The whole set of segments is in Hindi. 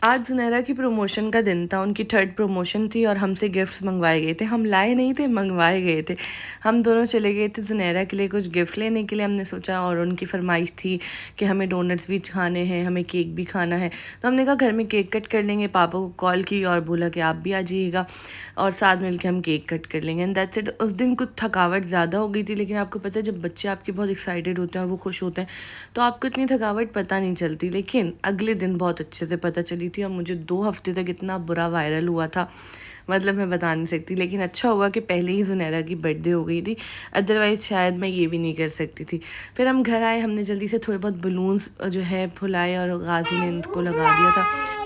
आज ज़ुनैरा की प्रमोशन का दिन था, उनकी 3rd प्रमोशन थी और हमसे गिफ्ट्स मंगवाए गए थे। हम लाए नहीं थे, मंगवाए गए थे। हम दोनों चले गए थे ज़ुनैरा के लिए कुछ गिफ्ट लेने के लिए, हमने सोचा, और उनकी फ़रमाइश थी कि हमें डोनट्स भी खाने हैं, हमें केक भी खाना है। तो हमने कहा घर में केक कट कर लेंगे, पापा को कॉल की और बोला कि आप भी आ जाइएगा और साथ मिल के हम केक कट कर लेंगे, एंड दैट्स इट। उस दिन कुछ थकावट ज़्यादा हो गई थी, लेकिन आपको पता है जब बच्चे आपके बहुत एक्साइटेड होते हैं और वो खुश होते हैं तो आपको इतनी थकावट पता नहीं चलती, लेकिन अगले दिन बहुत अच्छे से पता चली थी और मुझे 2 हफ्ते तक इतना बुरा वायरल हुआ था, मतलब मैं बता नहीं सकती। लेकिन अच्छा हुआ कि पहले ही ज़ुनैरा की बर्थडे हो गई थी, अदरवाइज़ शायद मैं ये भी नहीं कर सकती थी। फिर हम घर आए, हमने जल्दी से थोड़े बहुत बलून्स जो है फुलाए और गाजी ने इनको लगा दिया था।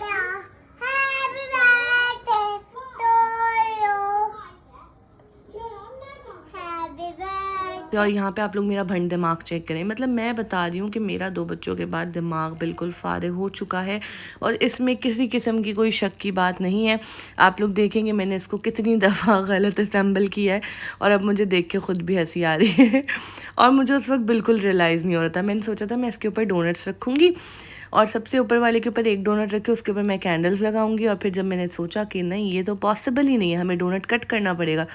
और यहाँ पे आप लोग मेरा भंड दिमाग चेक करें, मतलब मैं बता रही हूँ कि मेरा 2 बच्चों के बाद दिमाग बिल्कुल फ़ारिग हो चुका है और इसमें किसी किस्म की कोई शक की बात नहीं है। आप लोग देखेंगे मैंने इसको कितनी दफ़ा गलत असेंबल किया है और अब मुझे देख के खुद भी हँसी आ रही है और मुझे उस वक़्त बिल्कुल रियलाइज़ नहीं हो रहा था। मैंने सोचा था मैं इसके ऊपर डोनट्स रखूँगी और सबसे ऊपर वाले के ऊपर 1 डोनट रख के उसके ऊपर मैं कैंडल्स लगाऊंगी, और फिर जब मैंने सोचा कि नहीं ये तो पॉसिबल ही नहीं है, हमें डोनट कट करना पड़ेगा,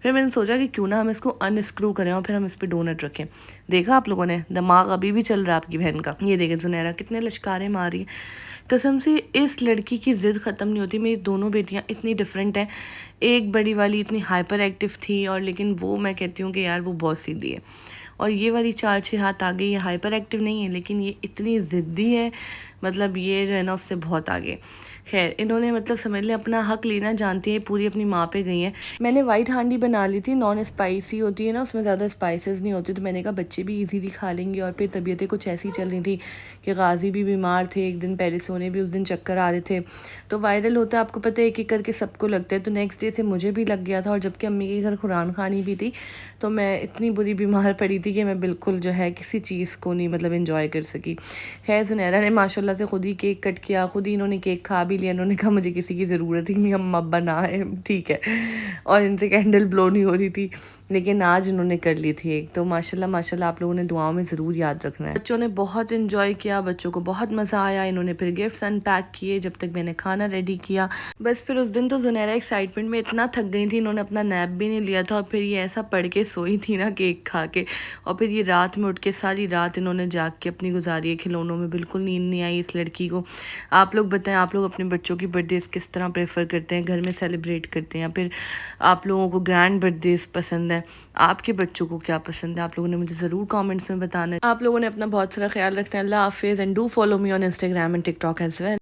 फिर मैंने सोचा कि क्यों ना हम इसको अनस्क्रू करें और फिर हम इस पर डोनट रखें। देखा आप लोगों ने, दिमाग अभी भी चल रहा है आपकी बहन का। ये देखें ज़ुनैरा कितने लश्कारे मार रही है, कसम से इस लड़की की ज़िद ख़त्म नहीं होती। मेरी दोनों बेटियां इतनी डिफरेंट हैं, एक बड़ी वाली इतनी हाइपर एक्टिव थी और लेकिन वो मैं कहती हूँ कि यार वो बहुत सीधी है, और ये वाली 4-6 हाथ आ गई, ये हाइपर एक्टिव नहीं है लेकिन ये इतनी ज़िद्दी है, मतलब ये जो है ना उससे बहुत आगे। खैर इन्होंने मतलब समझ लें अपना हक लेना जानती है, पूरी अपनी माँ पे गई हैं। मैंने वाइट हांडी बना ली थी, नॉन स्पाइसी होती है ना, उसमें ज़्यादा स्पाइसेस नहीं होती, तो मैंने कहा बच्चे भी इजीली खा लेंगे। और फिर तबीयतें कुछ ऐसी चल रही थी कि गाजी भी बीमार थे, एक दिन पहले सोने भी उस दिन चक्कर आ रहे थे, तो वायरल होता है आपको पता है, एक एक करके सबको लगता है। तो नेक्स्ट डे से मुझे भी लग गया था, और जबकि अम्मी के घर कुरान खानी भी थी, तो मैं इतनी बुरी बीमार पड़ी थी कि मैं बिल्कुल जो है किसी चीज़ को नहीं मतलब इन्जॉय कर सकी। खैर ज़ुनैरा ने माशाल्लाह से खुद ही केक कट किया, खुद ही इन्होंने केक खा भी लिया। इन्होंने कहा मुझे किसी की ज़रूरत ही नहीं, हम अब बना है ठीक है, और इनसे कैंडल ब्लो नहीं हो रही थी, लेकिन आज इन्होंने कर ली थी एक। तो माशाल्लाह माशाल्लाह आप लोगों ने दुआओं में ज़रूर याद रखना है। बच्चों ने बहुत इन्जॉय किया, बच्चों को बहुत मज़ा आया। इन्होंने फिर गिफ्ट्स अनपैक किए जब तक मैंने खाना रेडी किया। बस फिर उस दिन तो ज़ुनैरा एक्साइटमेंट में इतना थक गई थी, इन्होंने अपना नैप भी नहीं लिया था, और फिर ये ऐसा पढ़ के सोई थी ना केक खा के, और फिर ये रात में उठ के सारी रात इन्होंने जाग के अपनी गुजारी है। खिलौनों में बिल्कुल नींद नहीं आई इस लड़की को। आप लोग बताएं, आप लोग अपने बच्चों की बर्थडेज़ किस तरह प्रेफर करते हैं, घर में सेलिब्रेट करते हैं या फिर आप लोगों को ग्रैंड बर्थडेज़ पसंद है? आपके बच्चों को क्या पसंद है? आप लोगों ने मुझे ज़रूर कमेंट्स में बताना है। आप लोगों ने अपना बहुत सारा ख्याल रखना है। अल्लाह हाफिज़, and do follow me on Instagram and TikTok as well.